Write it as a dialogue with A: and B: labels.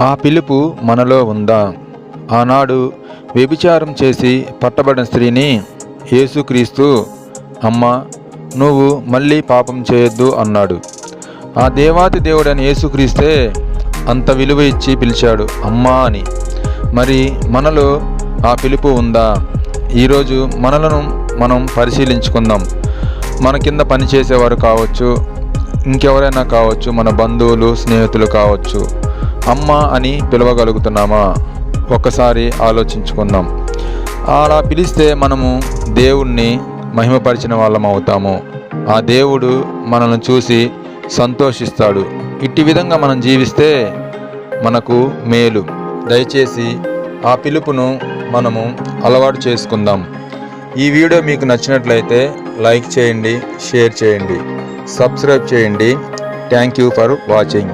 A: ఆ పిలుపు మనలో ఉందా? ఆనాడు వ్యభిచారం చేసి పట్టబడిన స్త్రీని యేసుక్రీస్తు, అమ్మా, నువ్వు మళ్ళీ పాపం చేయొద్దు అన్నాడు. ఆ దేవాతి దేవుడైన యేసుక్రీస్తే అంత విలువ ఇచ్చి పిలిచాడు అమ్మా అని. మరి మనలో ఆ పిలుపు ఉందా? ఈరోజు మనలను మనం పరిశీలించుకుందాం. మన కింద పనిచేసేవారు కావచ్చు, ఇంకెవరైనా కావచ్చు, మన బంధువులు, స్నేహితులు కావచ్చు, అమ్మ అని పిలవగలుగుతున్నామా? ఒక్కసారి ఆలోచించుకుందాం. అలా పిలిస్తే మనము దేవుణ్ణి మహిమపరిచిన వాళ్ళం అవుతాము. ఆ దేవుడు మనల్ని చూసి సంతోషిస్తాడు. ఇట్టి విధంగా మనం జీవిస్తే మనకు మేలు. దయచేసి ఆ పిలుపును మనము అలవాటు చేసుకుందాం. ఈ వీడియో మీకు నచ్చినట్లయితే లైక్ చేయండి, షేర్ చేయండి, సబ్స్క్రైబ్ చేయండి. Thank you for watching.